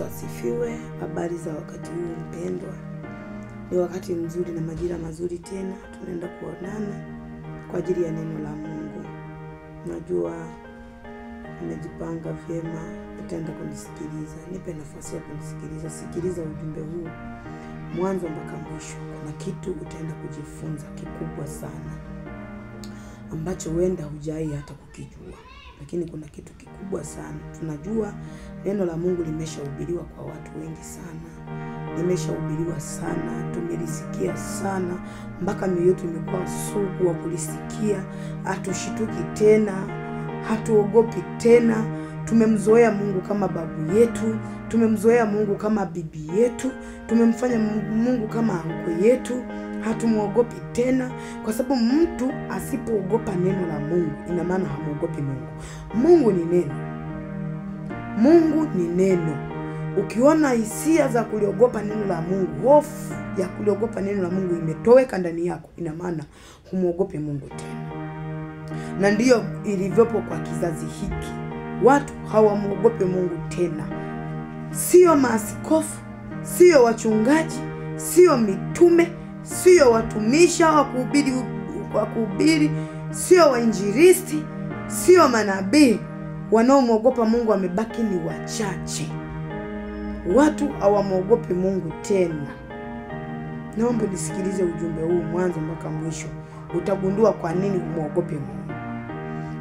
Asifiwe. Habari za wakati huu mpendwa. Ni wakati mzuri na majira mazuri tena tunaenda kuonana kwa ajili ya neno la Mungu. Najua nimejipanga vyema, utaenda kunisikiliza. Nipe nafasi ya kunisikiliza. Sikiliza ujumbe huu mwanzo mpaka mwisho. Kuna kitu utaenda kujifunza kikubwa sana ambacho huenda hujai hata kukijua. Lakini kuna kitu kikubwa sana. Tunajua neno la Mungu limeshahubiriwa kwa watu wengi sana. Limeshahubiriwa sana, tumelisikia sana mpaka mioyo yetu imekuwa sugu wa kulisikia. Hatushituki tena, hatuogopi tena. Tumemzoea Mungu kama babu yetu, tumemzoea Mungu kama bibi yetu, tumemfanya Mungu kama anko yetu. Hatumuogopi tena, kwa sababu mtu asipoogopa neno la Mungu ina maana hamuogopi Mungu. Mungu ni neno. Mungu ni neno. Ukiona hisia za kuliogopa neno la Mungu, hofu ya kuliogopa neno la Mungu imetoweka ndani yako, ina maana humuogopi Mungu tena. Na ndiyo ilivyopo kwa kizazi hiki. Watu hawamuogopi Mungu tena. Sio maaskofu, sio wachungaji, sio mitume, sio watumisha wa kuhubiri, sio wainjilisti, sio manabii. Wanaomuogopa Mungu wamebaki ni wachache. Watu hawamuogopi Mungu tena. Naomba nisikilize ujumbe huu mwanzo mpaka mwisho. Utagundua kwa nini humuogopi Mungu.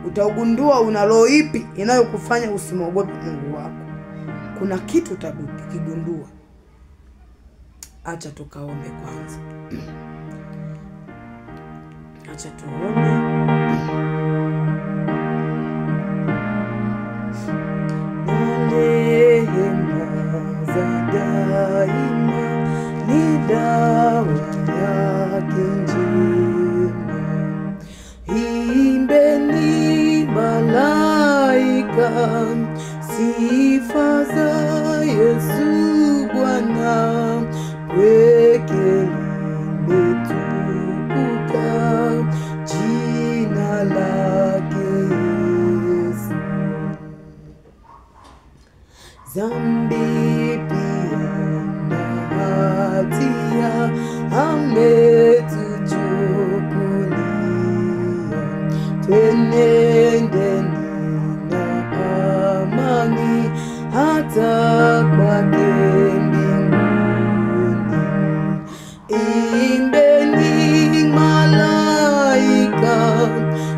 Utagundua una roho ipi inayokufanya usimuogope Mungu wako. Kuna kitu utakigundua. Acha tukaombe kwanza. Acha tuombe. Neema za daima ni dawa yake njema. Imbeni malaika sifa za Yesu Bwana, peke limetukuka jina lake Yesu. Dhambi pia na hatia ametuchukulia, twenendeni na amani hata kwake mbinguni. Imbeni malaika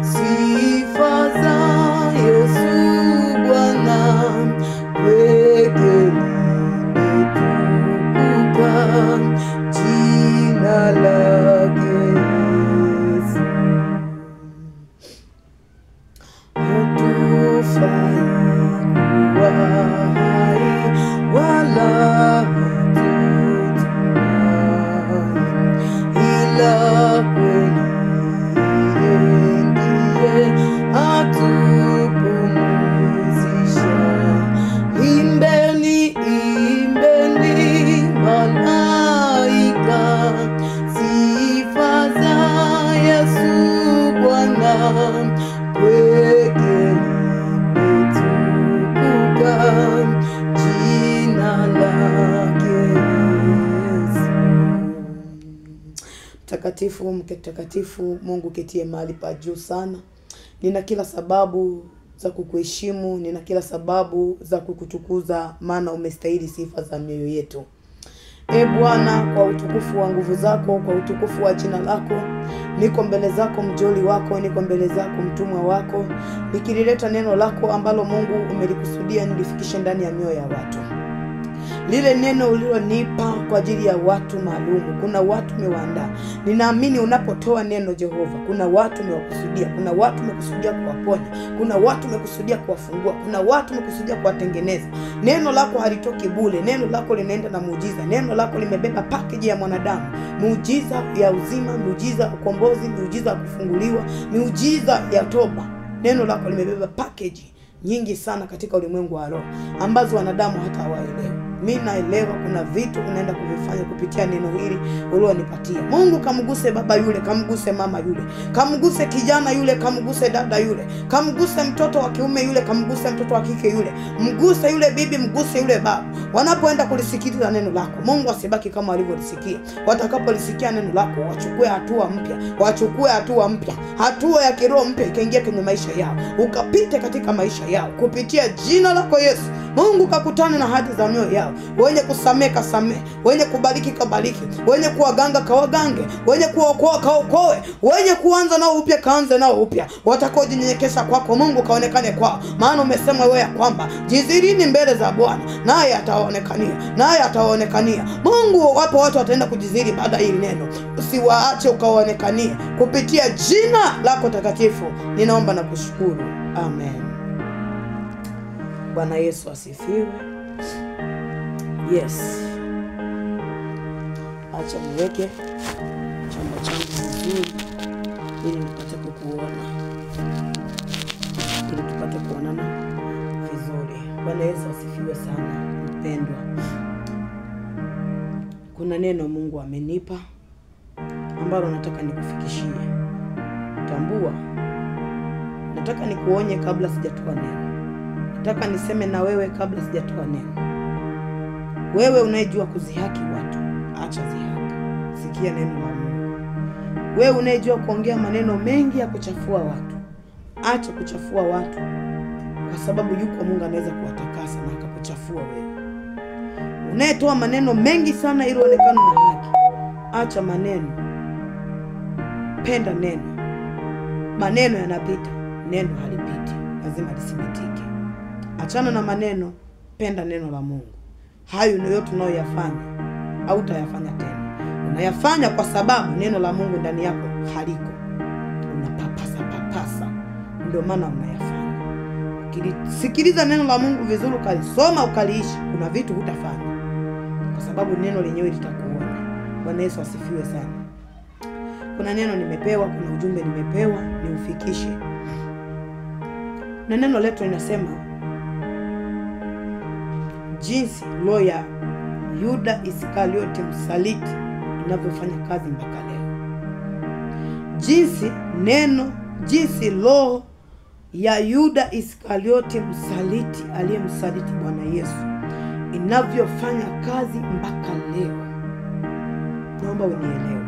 sifa za Yesu Bwana, peke limetukuka jina lake Yesu. Hatufai kuwa hai wala hatutumaini, ila kweli ndiye atupumzisha. Imbeni malaika sifa za Yesu Bwana, peke limetukuka jina lake Yesu. Mtakatifu, mtakatifu Mungu ketie mahali pa juu sana. Nina kila sababu za kukuheshimu, nina kila sababu za kukutukuza, maana umestahili sifa za mioyo yetu. Bwana, kwa utukufu wa nguvu zako, kwa utukufu wa jina lako, niko mbele zako mjoli wako, niko mbele zako mtumwa wako, nikilileta neno lako ambalo Mungu umelikusudia nilifikishe ndani ya mioyo ya watu. Lile neno ulilonipa kwa ajili ya watu maalumu. Kuna watu umewaandaa. Ninaamini unapotoa neno Jehova, kuna watu umekusudia, kuna watu umekusudia kuwaponya, kuna watu umekusudia kuwafungua, kuna watu umekusudia kuwatengeneza. Neno lako halitoki bure. Neno lako linaenda na muujiza. Neno lako limebeba package ya mwanadamu. Muujiza ya uzima, muujiza ya ukombozi, muujiza ya kufunguliwa, muujiza ya toba. Neno lako limebeba package nyingi sana katika ulimwengu wa roho ambazo wanadamu hata hawaelewi. Mimi naelewa kuna vitu unaenda kuvifanya kupitia neno hili ulionipatia. Mungu kamguse baba yule, kamguse mama yule, kamguse kijana yule, kamguse dada yule, kamguse mtoto wa kiume yule, kamguse mtoto wa kike yule, mguse yule bibi, mguse yule baba. Wanapoenda kulisikiliza neno lako, Mungu asibaki kama walivyolisikia. Watakapolisikia neno lako, wachukue hatua mpya, wachukue hatua mpya, hatua ya kiroho mpya ikaingia kwenye maisha yao, ukapite katika maisha yao kupitia jina lako Yesu. Mungu kakutane na hadi za mioyo yao. Wenye kusamehe kasamehe, wenye kubariki kabariki, wenye kuwaganga kawagange, wenye kuokoa kaokoe, wenye kuanza nao upya kaanze nao upya. Watakaojinyenyekesha kwako Mungu kaonekane kwao, maana umesema wewe ya kwamba jizirini mbele za Bwana naye ataonekania, naye ataonekania. Mungu, wapo watu wataenda kujiziri baada ya hili neno, usiwaache ukaonekanie kupitia jina lako takatifu. Ninaomba na kushukuru, amen. Bwana Yesu asifiwe. Yes. Acha niweke chombo changu vizuri ili nipate kukuona, ili tupate kuonana vizuri. Bwana Yesu asifiwe sana mpendwa. Kuna neno Mungu amenipa ambalo nataka nikufikishie. Tambua, nataka nikuonye kabla sijatoa neno. Nataka niseme na wewe kabla sijatoa neno. Wewe unayejua kuzihaki watu, acha zihaki. Sikia neno la Mungu. Wewe unayejua kuongea maneno mengi ya kuchafua watu, acha kuchafua watu, kwa sababu yuko Mungu anaweza kuwatakasa na akakuchafua wewe. Unayetoa maneno mengi sana ili uonekane na haki, acha maneno. Penda neno. Maneno yanapita, neno halipiti, lazima lisibitike. Achana na maneno, penda neno la Mungu. Hayo ndio yote unayoyafanya au utayafanya tena. Unayafanya kwa sababu neno la Mungu ndani yako haliko. Unapapasa, ndio maana unayafanya. Sikiliza neno la Mungu vizuri, ukalisoma ukaliishi, kuna vitu hutafanya, kwa sababu neno lenyewe litakuona. Bwana Yesu asifiwe sana. Kuna neno nimepewa, kuna ujumbe nimepewa niufikishe. Na neno letu linasema jinsi roho ya Yuda Iskarioti msaliti inavyofanya kazi mpaka leo. Jinsi roho ya Yuda Iskarioti msaliti aliyemsaliti Bwana Yesu inavyofanya kazi mpaka leo. Naomba unielewe.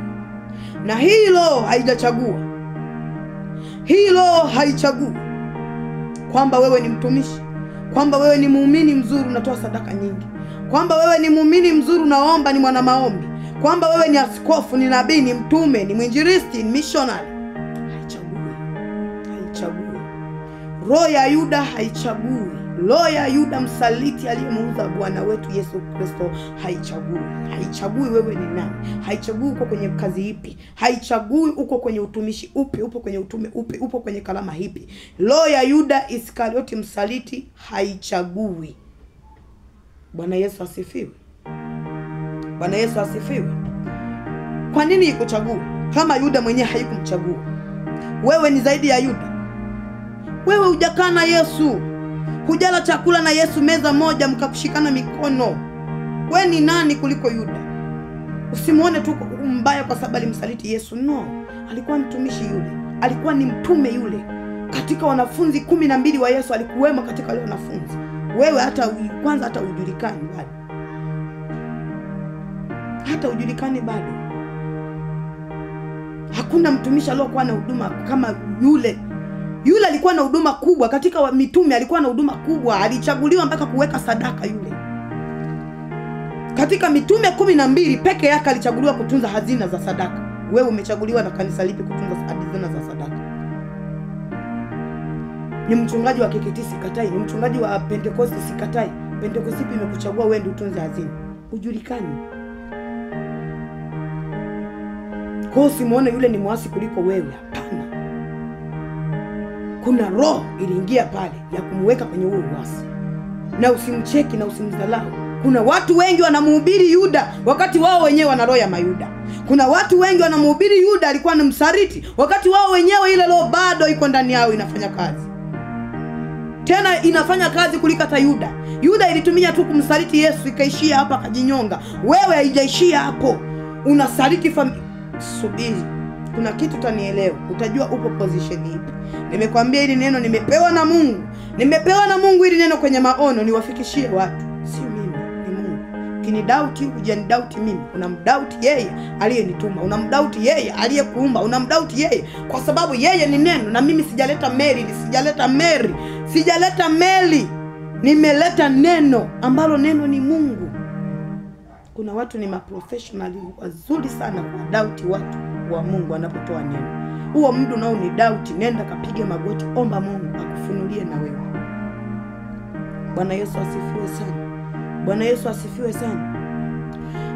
Na hii roho haijachagua. Hii roho haichagui kwamba wewe ni mtumishi, kwamba wewe ni muumini mzuri unatoa sadaka nyingi, kwamba wewe ni muumini mzuri unaomba, ni mwana maombi, kwamba wewe ni askofu, ni nabii, ni mtume, ni mwinjilisti, ni missionary. Haichagui. Roho ya Yuda haichagui. Roho ya Yuda msaliti aliyemuuza Bwana wetu Yesu Kristo haichagui. Haichagui wewe ni nani, haichagui uko kwenye kazi ipi, haichagui uko kwenye utumishi upi, upo kwenye utume upi, upo kwenye kalama hipi. Roho ya Yuda Iskarioti msaliti haichagui. Bwana Yesu asifiwe. Bwana Yesu asifiwe. Kwa nini ikuchagua kama Yuda mwenyewe haikumchagua? Wewe ni zaidi ya Yuda. Wewe hujakaa na Yesu, hujala chakula na Yesu meza moja mkakushikana mikono. Wewe ni nani kuliko Yuda? Usimuone tu mbaya kwa sababu alimsaliti Yesu. No, alikuwa mtumishi yule, alikuwa ni mtume yule. Katika wanafunzi 12 wa Yesu alikuwemo katika wale wanafunzi. Wewe hata hujulikani bado. Hata hujulikani bado. Hakuna mtumishi aliyokuwa na huduma kama yule. Yule alikuwa na huduma kubwa katika mitume, alikuwa na huduma kubwa, alichaguliwa mpaka kuweka sadaka yule. Katika mitume 12 peke yake alichaguliwa kutunza hazina za sadaka. Wewe umechaguliwa na kanisa lipi kutunza hazina za sadaka? Ni mchungaji wa KKKT sikatai, ni mchungaji wa Pentecost sikatai. Pentecost ipi imekuchagua wewe ndio utunze hazina? Hujulikani. Kwa usimuone yule ni mwasi kuliko wewe, hapana. Kuna roho iliingia pale ya kumweka kwenye huo uasi. Na usimcheki na usimdhalau. Kuna watu wengi wanamhubiri Yuda wakati wao wenyewe wana roho ya Mayuda. Kuna watu wengi wanamhubiri Yuda alikuwa ni msaliti wakati wao wenyewe ile roho bado iko ndani yao inafanya kazi. Tena inafanya kazi kuliko hata Yuda. Yuda ilitumia tu kumsaliti Yesu ikaishia hapa akajinyonga. Wewe haijaishia hapo. Unasaliti subiri. Kuna kitu utanielewa. Utajua upo position ipi. Nimekwambia hili neno nimepewa na Mungu. Nimepewa na Mungu hili neno kwenye maono niwafikishie watu. Si mimi, ni Mungu. Kinidauti hujanidauti mimi. Unamdauti yeye aliyenituma. Unamdauti yeye aliyekuumba. Unamdauti yeye kwa sababu yeye ni neno na mimi sijaleta Mary. Nimeleta neno ambalo neno ni Mungu. Kuna watu ni maprofessional wazuri sana kwa doubt watu wa Mungu wanapotoa neno. Huo mdu nao ni doubt, nenda kapige magoti, omba Mungu akufunulie na wewe. Bwana Yesu asifiwe sana. Bwana Yesu asifiwe sana.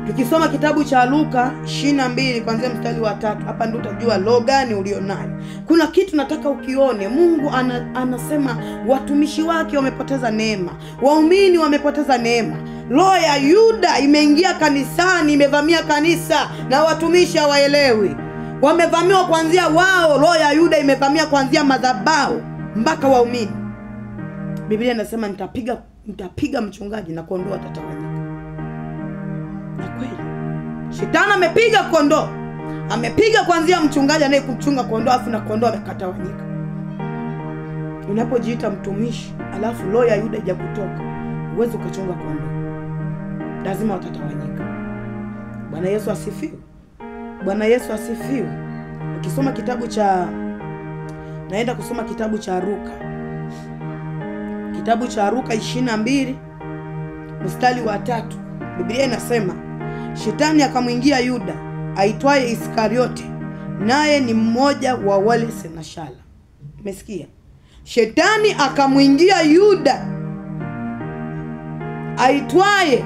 Tukisoma kitabu cha Luka 22 kuanzia mstari wa 3, hapa ndio utajua roho gani ulionayo. Kuna kitu nataka ukione. Mungu anasema watumishi wake wamepoteza neema. Waumini wamepoteza neema. Roho ya Yuda imeingia kanisani, imevamia kanisa na watumishi hawaelewi. Wamevamiwa kuanzia wao, roho ya Yuda imevamia kuanzia madhabahu mpaka waumini. Biblia inasema nitapiga mchungaji na kondoo watatawanyika. Na kweli Shetani amepiga kondoo. Amepiga kuanzia mchungaji anayekuchunga kondoo afu na kondoo amekatawanyika. Unapojiita mtumishi alafu roho ya Yuda kutoka, uweze ukachunga kondoo. Lazima watatawanyika. Bwana Yesu asifiwe. Bwana Yesu asifiwe. Ukisoma kitabu cha naenda kusoma kitabu cha Luka. Kitabu cha Luka 22 mstari wa 3. Biblia inasema Shetani akamwingia Yuda aitwaye Iskariote, naye ni mmoja wa wale senashala. Umesikia? Shetani akamwingia Yuda aitwaye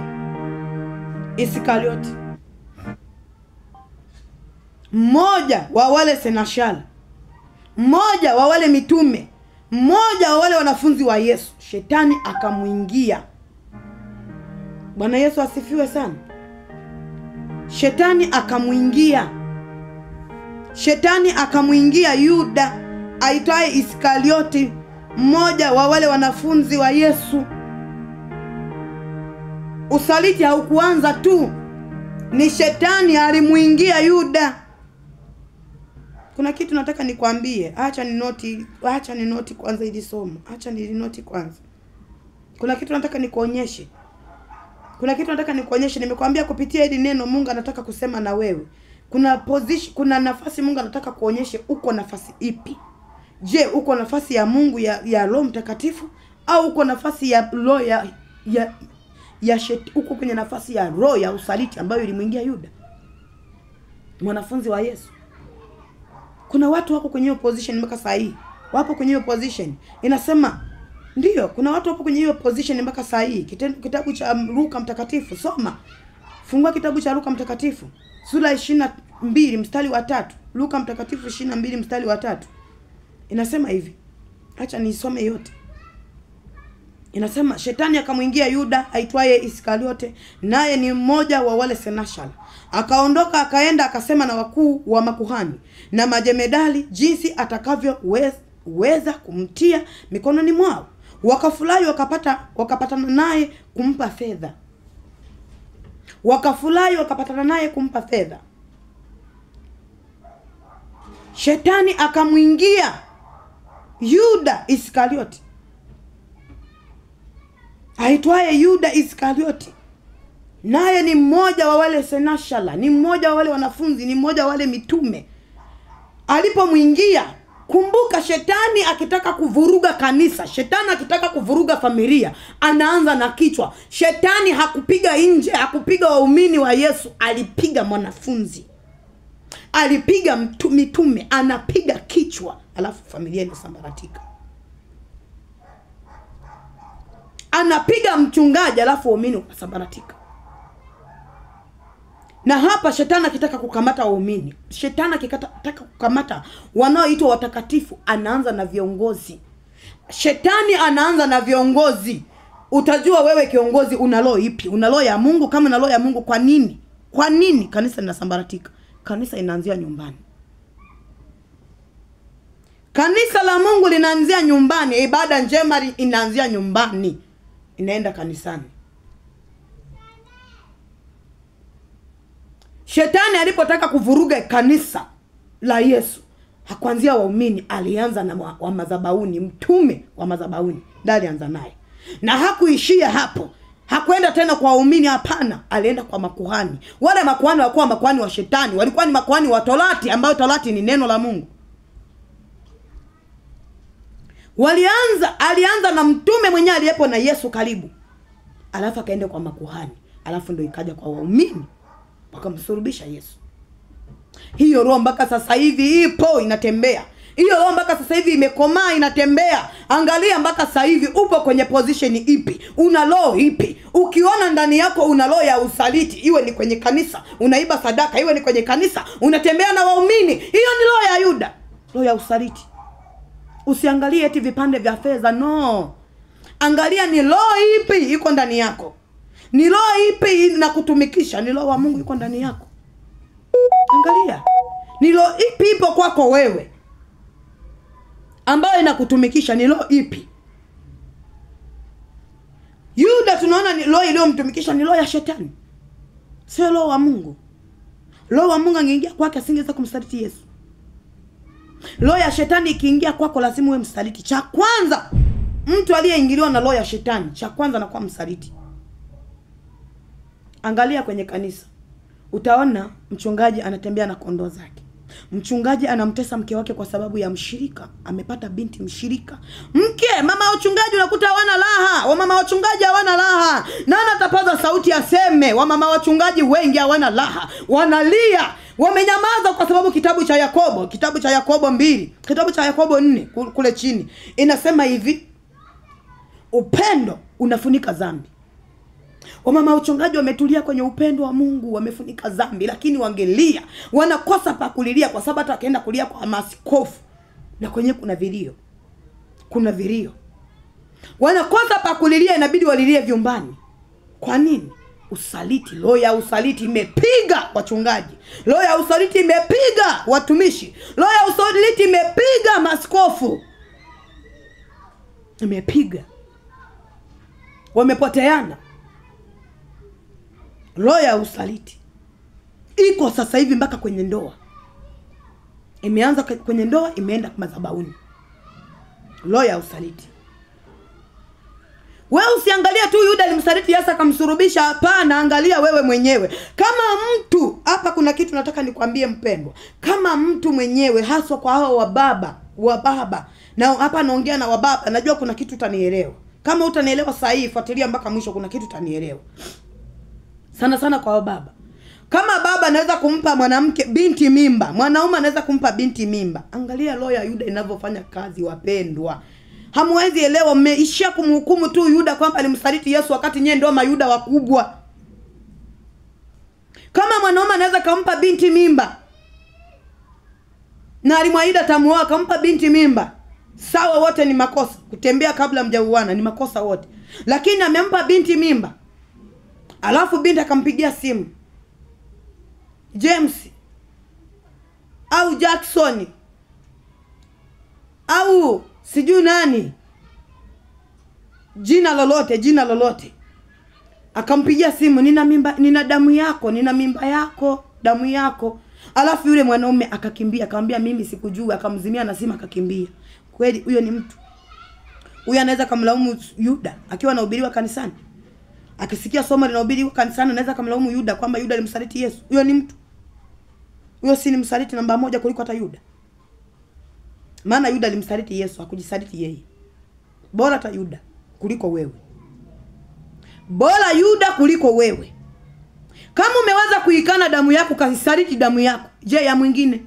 Iskariote, mmoja wa wale senashala, mmoja wa wale mitume, mmoja wa wale wanafunzi wa Yesu. Shetani akamwingia. Bwana Yesu asifiwe sana. Shetani akamwingia Yuda aitwaye Iskariote, mmoja wa wale wanafunzi wa Yesu. Usaliti haukuanza tu, ni Shetani alimuingia Yuda. Kuna kitu nataka nikwambie. Acha ni noti kwanza ili somo. Acha ni noti kwanza. Kuna kitu nataka nikuonyeshe. Nimekwambia kupitia hili neno Mungu anataka kusema na wewe. Kuna nafasi Mungu anataka kuonyeshe uko nafasi ipi. Je, uko nafasi ya Mungu ya Roho Mtakatifu au uko nafasi ya roho uko kwenye nafasi ya roho ya usaliti ambayo ilimuingia Yuda, mwanafunzi wa Yesu? Kuna watu wako kwenye hiyo position mpaka saa hii. Wapo kwenye hiyo position. Inasema ndio, kuna watu wapo kwenye hiyo position mpaka saa hii. Kitabu cha Luka mtakatifu, soma. Fungua kitabu cha Luka mtakatifu, sura 22 mstari wa 3. Luka mtakatifu 22 mstari wa 3. Inasema hivi. Acha nisome yote. Inasema Shetani akamwingia Yuda aitwaye Iskariote, naye ni mmoja wa wale senashala. Akaondoka akaenda akasema na wakuu wa makuhani na majemedali jinsi atakavyoweza kumtia mikononi mwao. Wakafurahi wakapatana naye kumpa fedha. Shetani akamwingia Yuda Iskariote aitwaye Yuda Iskariote, naye ni mmoja wa wale senashala, ni mmoja wa wale wanafunzi, ni mmoja wa wale mitume. Alipomwingia, kumbuka Shetani akitaka kuvuruga kanisa, Shetani akitaka kuvuruga familia, anaanza na kichwa. Shetani hakupiga nje, hakupiga waumini wa Yesu, alipiga mwanafunzi. Alipiga mitume, anapiga kichwa, alafu familia inasambaratika. Anapiga mchungaji, alafu waumini wanasambaratika. Na hapa Shetani akitaka kukamata waumini, Shetani akitaka kukamata wanaoitwa watakatifu, anaanza na viongozi. Shetani anaanza na viongozi. Utajua wewe kiongozi una roho ipi? Una roho ya Mungu? Kama una roho ya Mungu, kwa nini kanisa linasambaratika? Kanisa inaanzia nyumbani. Kanisa la Mungu linaanzia nyumbani. Ibada njema inaanzia nyumbani. inaenda kanisani. Shetani alipotaka kuvuruga kanisa la Yesu, hakuanzia waumini, alianza na wa madhabahuni. Mtume wa madhabahuni ndiye alianza naye. Na hakuishia hapo. Hakwenda tena kwa waumini, hapana, alienda kwa makuhani. Wale makuhani walikuwa makuhani wa Shetani, walikuwa ni makuhani wa Torati, ambayo Torati ni neno la Mungu. Alianza na mtume mwenyewe aliyepo na Yesu karibu. Alafu akaenda kwa makuhani, alafu ndio ikaja kwa waumini, wakamsulubisha Yesu. Hiyo roho mpaka sasa hivi ipo inatembea. Hiyo roho mpaka sasa hivi imekomaa inatembea. Angalia mpaka sasa hivi upo kwenye position ipi? Una roho ipi? Ukiona ndani yako una roho ya usaliti, iwe ni kwenye kanisa unaiba sadaka, iwe ni kwenye kanisa unatembea na waumini, hiyo ni roho ya Yuda, roho ya usaliti. Usiangalie eti vipande vya fedha, no. Angalia ni roho ipi iko ndani yako. Ni roho ipi inakutumikisha? Ni roho wa Mungu iko ndani yako. Angalia ni roho ipi ipo kwako wewe ambayo inakutumikisha, ni roho ipi? Yuda tunaona ni roho iliyomtumikisha ni roho ya Shetani, sio roho wa Mungu. Roho wa Mungu angeingia kwake asingeweza kumsaliti Yesu. Roho ya Shetani ikiingia kwako lazima uwe msaliti. Cha kwanza, mtu aliyeingiliwa na roho ya Shetani, cha kwanza anakuwa msaliti. Angalia kwenye kanisa, utaona mchungaji anatembea na kondoo zake. Mchungaji anamtesa mke wake kwa sababu ya mshirika, amepata binti mshirika. Mama wa uchungaji unakuta hawana raha. Wamama wa uchungaji hawana raha. Nani atapaza sauti aseme? Wamama wa uchungaji wengi hawana raha. Wanalia, wamenyamaza kwa sababu kitabu cha Yakobo 2, kitabu cha Yakobo 4 kule chini inasema hivi, upendo unafunika dhambi. Wamama uchungaji wametulia kwenye upendo wa Mungu, wamefunika dhambi, lakini wangelia, wanakosa pa kulilia kwa sababu hata akaenda kulia kwa maaskofu na kwenye kuna vilio. Wanakosa pa kulilia, inabidi walilie vyumbani. Kwa nini? Usaliti. Roho ya usaliti imepiga wachungaji. Roho ya usaliti imepiga watumishi. Roho ya usaliti imepiga maaskofu. Imepiga. Wamepoteana. Roho ya usaliti iko sasa hivi mpaka kwenye ndoa. Imeanza kwenye ndoa, imeenda madhabahuni. Roho ya usaliti. Wewe usiangalia tu Yuda alimsaliti Yesu akamsurubisha, hapana, angalia wewe mwenyewe. Kama mtu, hapa kuna kitu nataka nikwambie mpendwa. Kama mtu mwenyewe, haswa kwa hao wababa. Na hapa naongea na wababa, najua kuna kitu utanielewa. Kama utanielewa sahihi, fuatilia mpaka mwisho, kuna kitu utanielewa. Sana kwa wababa. Kama baba anaweza kumpa mwanamke binti mimba, mwanaume anaweza kumpa binti mimba. Angalia roho ya Yuda inavyofanya kazi, wapendwa. Hamwezi elewa, mmeishia kumhukumu tu Yuda kwamba alimsaliti Yesu wakati nyewe ndio mayuda wakubwa. Kama mwanaume anaweza kumpa binti mimba na alimwahidi atamuoa, akampa binti mimba, sawa, wote ni makosa. Kutembea kabla mjauana ni makosa wote. Lakini amempa binti mimba, alafu binti akampigia simu James au Jackson au sijui nani, jina lolote, akampigia simu, nina mimba, nina damu yako, nina mimba yako, damu yako. Alafu yule mwanaume akakimbia, akamwambia mimi sikujua, akamzimia na simu akakimbia. Kweli huyo ni mtu? Huyo anaweza kumlaumu Yuda akiwa anahubiriwa kanisani? Akisikia somo linahubiriwa kanisani anaweza kumlaumu Yuda kwamba Yuda alimsaliti Yesu? Huyo ni mtu? Huyo si ni msaliti namba 1 kuliko hata Yuda? Maana Yuda alimsaliti Yesu, hakujisaliti yeye. Bora hata Yuda kuliko wewe. Bora Yuda kuliko wewe. Kama umeweza kuikana damu yako, kasisaliti damu yako, je ya mwingine?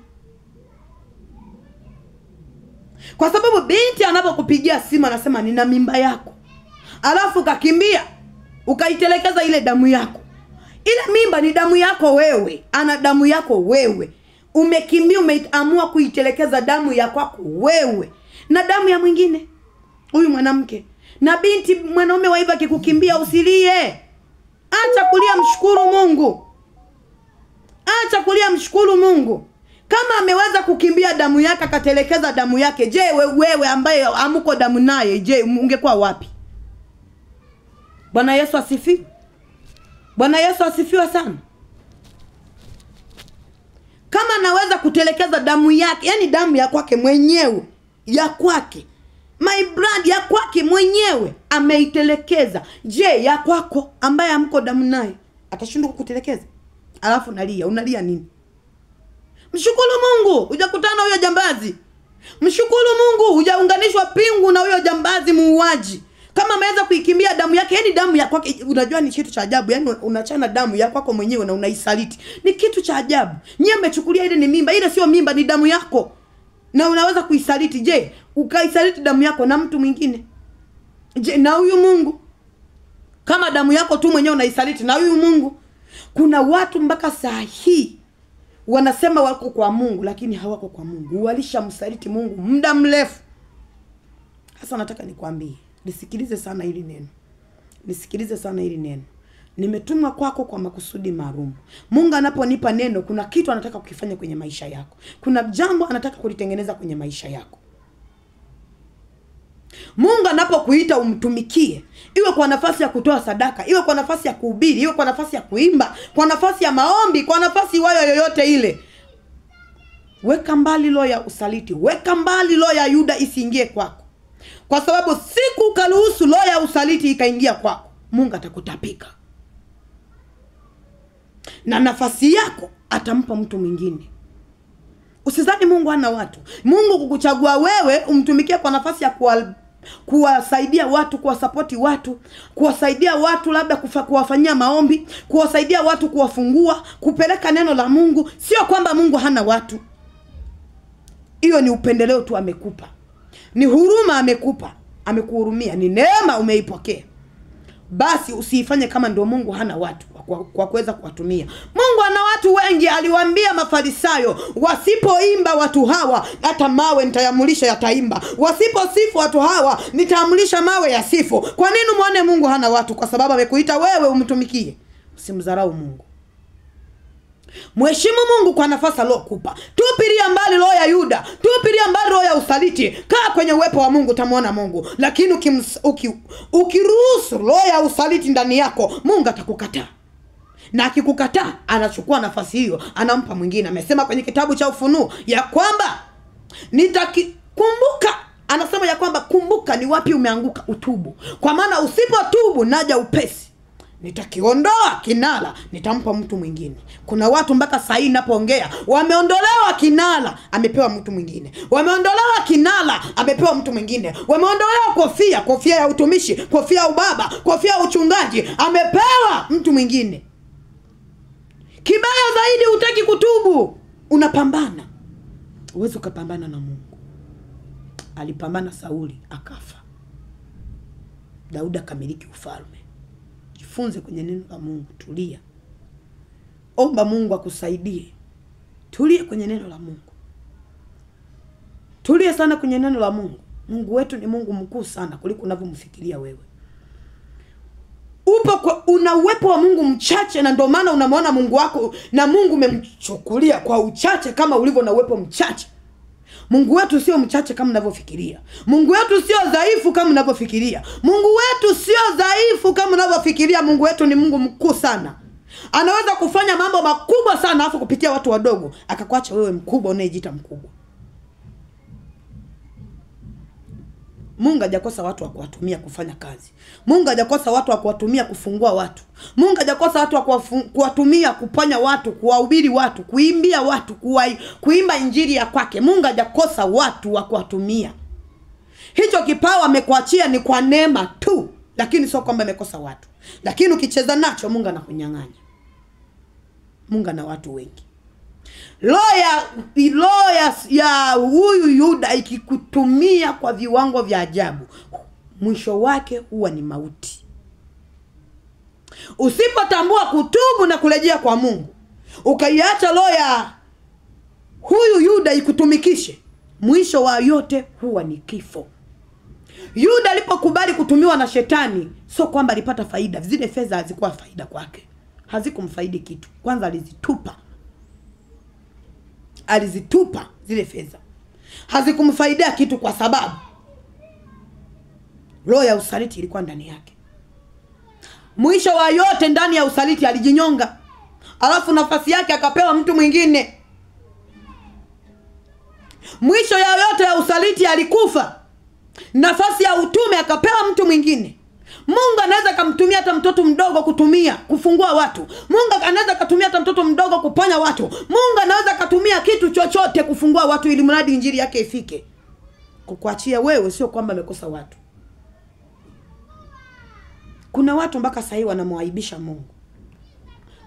Kwa sababu binti anapokupigia simu anasema nina mimba yako, alafu kakimbia ukaitelekeza ile damu yako. Ile mimba ni damu yako wewe, ana damu yako wewe. Umekimbia, umeamua kuitelekeza damu ya kwako wewe na damu ya mwingine. Huyu mwanamke na binti, mwanaume waiva kikukimbia, usilie. Acha kulia, mshukuru Mungu. Acha kulia, mshukuru Mungu. Kama ameweza kukimbia damu yake, akatelekeza damu yake, je wewe ambaye amuko damu naye, je ungekuwa wapi? Bwana Yesu asifiwe. Bwana Yesu asifiwe sana. Kama anaweza kutelekeza damu yake, yani damu ya kwake mwenyewe, ya kwake, my blood ya kwake mwenyewe ameitelekeza, je, ya kwako ambaye hamko damu naye atashindwa kukutelekeza? Alafu unalia nini? Mshukuru Mungu hujakutana huyo jambazi. Mshukuru Mungu hujaunganishwa pingu na huyo jambazi muuaji. Kama ameweza kuikimbia damu yake, yani damu ya kwake, unajua ni kitu cha ajabu. Yani unachana damu ya kwako mwenyewe na unaisaliti. Ni kitu cha ajabu. Nyie mmechukulia ile ni mimba, ile sio mimba, ni damu yako. Na unaweza kuisaliti. Je, ukaisaliti damu yako na mtu mwingine? Je, na huyu Mungu? Kama damu yako tu mwenyewe unaisaliti, na huyu Mungu? Kuna watu mpaka saa hii wanasema wako kwa Mungu lakini hawako kwa Mungu. Walishamsaliti Mungu muda mrefu. Sasa nataka nikwambie, nisikilize sana hili neno. Nisikilize sana hili neno. Nimetumwa kwako kwa makusudi maalum. Mungu anaponipa neno, kuna kitu anataka kukifanya kwenye maisha yako. Kuna jambo anataka kulitengeneza kwenye maisha yako. Mungu anapokuita umtumikie, iwe kwa nafasi ya kutoa sadaka, iwe kwa nafasi ya kuhubiri, iwe kwa nafasi ya kuimba, kwa nafasi ya maombi, kwa nafasi wayo yoyote ile, weka mbali roho ya usaliti, weka mbali roho ya Yuda isiingie kwako. Kwa sababu siku ukaruhusu roho ya usaliti ikaingia kwako, Mungu atakutapika. Na nafasi yako atampa mtu mwingine. Usizani Mungu hana watu. Mungu kukuchagua wewe umtumikie kwa nafasi ya kuwasaidia watu, kuwasapoti watu, kuwasaidia watu labda kuwafanyia maombi, kuwasaidia watu kuwafungua, kupeleka neno la Mungu. Sio kwamba Mungu hana watu. Hiyo ni upendeleo tu amekupa. Ni huruma amekupa. Amekuhurumia, ni neema umeipokea. Basi usiifanye kama ndio Mungu hana watu kwa kuweza kuwatumia. Mungu ana watu wengi. Aliwaambia Mafarisayo, wasipoimba watu hawa hata mawe nitayamulisha yataimba. Wasiposifu watu hawa nitaamulisha mawe ya sifu. Kwa nini muone Mungu hana watu? Kwa sababu amekuita wewe umtumikie. Usimdharau Mungu. Mheshimu Mungu kwa nafasi aliyokupa. Tupilia mbali roho ya Yuda, tupilia mbali roho ya usaliti. Kaa kwenye uwepo wa Mungu, utamuona Mungu. Lakini ukiruhusu roho ya usaliti ndani yako, Mungu atakukataa. Na akikukataa, anachukua nafasi hiyo, anampa mwingine. Amesema kwenye kitabu cha Ufunuo ya kwamba nitakumbuka, anasema ya kwamba kumbuka ni wapi umeanguka, utubu. Kwa maana usipotubu naja upesi. Nitakiondoa kinala, nitampa mtu mwingine. Kuna watu mpaka saa hii ninapoongea wameondolewa kinala, amepewa mtu mwingine. Wameondolewa kinala, amepewa mtu mwingine. Wameondolewa kofia ya utumishi, kofia ya ubaba, kofia ya uchungaji, amepewa mtu mwingine. Kibaya zaidi hutaki kutubu, unapambana. Uwezo ukapambana na Mungu. Alipambana Sauli akafa. Daudi akamiliki ufalme. Jifunze kwenye neno la Mungu, tulia. Omba Mungu akusaidie. Tulia kwenye neno la Mungu. Tulia sana kwenye neno la Mungu. Mungu wetu ni Mungu mkuu sana kuliko unavyomfikiria wewe. Una uwepo wa Mungu mchache, na ndio maana unamwona Mungu wako na Mungu umemchukulia kwa uchache kama ulivyo na uwepo mchache. Mungu wetu sio mchache kama unavyofikiria. Mungu wetu sio dhaifu kama unavyofikiria. Mungu wetu sio dhaifu kama unavyofikiria. Mungu wetu ni Mungu mkuu sana. Anaweza kufanya mambo makubwa sana afu kupitia watu wadogo akakuacha wewe mkubwa unayejiita mkubwa. Mungu hajakosa watu wa kuwatumia kufanya kazi. Mungu hajakosa watu wa kuwatumia kufungua watu. Mungu hajakosa watu wa kuwatumia kuponya watu, kuwahubiri watu, kuimbia watu, kuimba injili ya kwake. Mungu hajakosa watu wa kuwatumia. Hicho kipawa amekuachia ni kwa neema tu, lakini sio kwamba amekosa watu. Lakini ukicheza nacho Mungu anakunyang'anya. Mungu ana watu wengi. Roho ya huyu Yuda ikikutumia kwa viwango vya ajabu, mwisho wake huwa ni mauti. Usipotambua kutubu na kurejea kwa Mungu, ukaiacha roho ya huyu Yuda ikutumikishe, mwisho wa yote huwa ni kifo. Yuda alipokubali kutumiwa na shetani, sio kwamba alipata faida. Zile fedha hazikuwa faida kwake. Hazikumfaidi kitu. Kwanza alizitupa zile fedha. Hazikumfaidia kitu kwa sababu roho ya usaliti ilikuwa ndani yake. Mwisho wa yote ndani ya usaliti alijinyonga. Alafu nafasi yake akapewa mtu mwingine. Mwisho ya yote ya usaliti alikufa. Nafasi ya utume akapewa mtu mwingine. Mungu anaweza kumtumia hata mtoto mdogo kufungua watu. Mungu anaweza kutumia hata mtoto mdogo kuponya watu. Mungu anaweza kutumia kitu chochote kufungua watu ili mradi injili yake ifike. Kukuachia wewe sio kwamba amekosa watu. Kuna watu mpaka sasa hivi wanamwaibisha Mungu.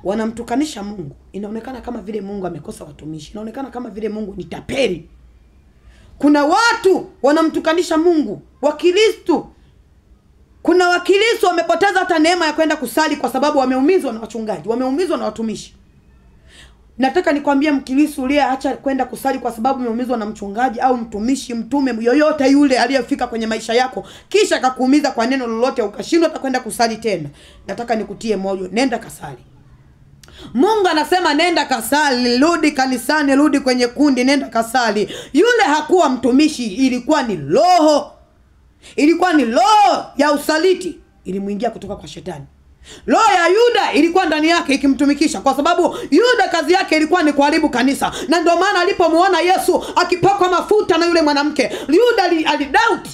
Wanamtukanisha Mungu. Inaonekana kama vile Mungu amekosa watumishi. Inaonekana kama vile Mungu ni tapeli. Kuna watu wanamtukanisha Mungu, Wakristo. Kuna Wakristo wamepoteza hata neema ya kwenda kusali kwa sababu wameumizwa na wachungaji, wameumizwa na watumishi. Nataka nikwambie Mkristo uliyeacha kwenda kusali kwa sababu umeumizwa na mchungaji au mtumishi, mtume yoyote yule aliyefika kwenye maisha yako kisha akakuumiza kwa neno lolote ukashindwa hata kwenda kusali tena. Nataka nikutie moyo, nenda kasali. Mungu anasema nenda kasali, rudi kanisani, rudi kwenye kundi, nenda kasali. Yule hakuwa mtumishi, ilikuwa ni roho. Ilikuwa ni roho ya usaliti ilimuingia kutoka kwa shetani. Roho ya Yuda ilikuwa ndani yake ikimtumikisha, kwa sababu Yuda kazi yake ilikuwa ni kuharibu kanisa. Na ndio maana alipomuona Yesu akipakwa mafuta na yule mwanamke, Yuda alidoubt.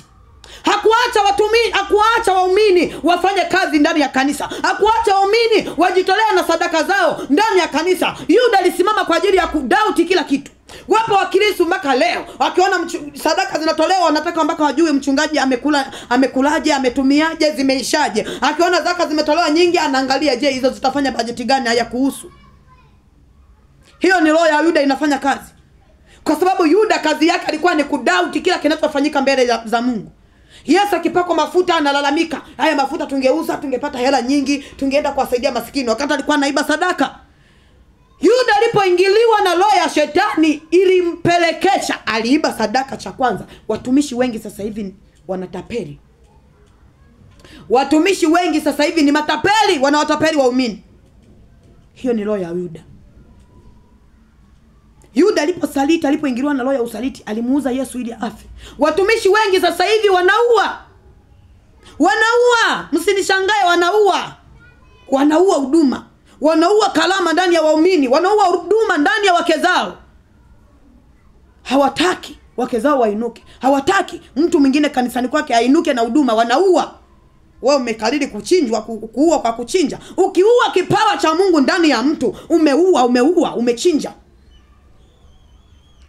Hakuacha waumini wafanye kazi ndani ya kanisa. Hakuacha waumini wajitolea na sadaka zao ndani ya kanisa. Yuda alisimama kwa ajili ya kudoubt kila kitu. Wapo Wakristo mpaka leo wakiona sadaka zinatolewa wanataka mpaka wajue mchungaji amekulaje, ametumiaje, zimeishaje. Akiona zaka zimetolewa nyingi anaangalia, je, hizo zitafanya bajeti gani? Hayakuhusu. Hiyo ni roho ya Yuda inafanya kazi. Kwa sababu Yuda kazi yake alikuwa ni kudoubt kila kinachofanyika mbele za Mungu. Yesu akipakwa mafuta analalamika, haya mafuta tungeuza tungepata hela nyingi, tungeenda kuwasaidia maskini, wakati alikuwa anaiba sadaka. Yuda alipoingiliwa na roho ya shetani ilimpelekesha, aliiba sadaka cha kwanza. Watumishi wengi sasa hivi wanatapeli. Watumishi wengi sasa hivi ni matapeli, wanawatapeli waumini. Hiyo ni roho ya Yuda. Yuda alipoingiliwa na roho ya usaliti alimuuza Yesu ili afe. Watumishi wengi sasa hivi wanaua. Msinishangae, wanaua huduma. Wanaua kalama ndani ya waumini, wanaua huduma ndani ya wake zao. Hawataki wake zao wainuke. Hawataki mtu mwingine kanisani kwake ainuke na huduma, wanaua. Wewe umekalili kuchinjwa, kuua kwa kuchinja. Ukiua kipawa cha Mungu ndani ya mtu, umechinja.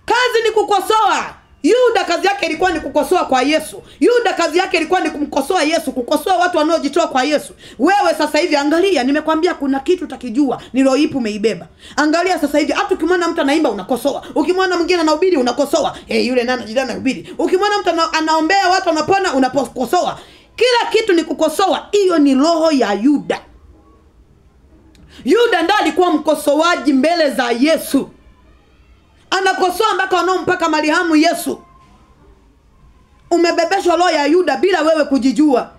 Kazi ni kukosoa. Yuda kazi yake ilikuwa ni kukosoa kwa Yesu. Yuda kazi yake ilikuwa ni kumkosoa Yesu, kukosoa watu wanaojitoa kwa Yesu. Wewe sasa hivi angalia, nimekwambia kuna kitu utakijua, ni roho ipi umeibeba. Angalia sasa hivi, hata ukimwona mtu anaimba unakosoa. Ukimwona mwingine anahubiri unakosoa. Yule nani jirani anahubiri. Ukimwona mtu anaombea watu wanapona unapokosoa. Kila kitu ni kukosoa. Hiyo ni roho ya Yuda. Yuda ndiye alikuwa mkosoaji mbele za Yesu. Anakosoa mpaka wanaompaka marihamu Yesu. Umebebeshwa roho ya Yuda bila wewe kujijua.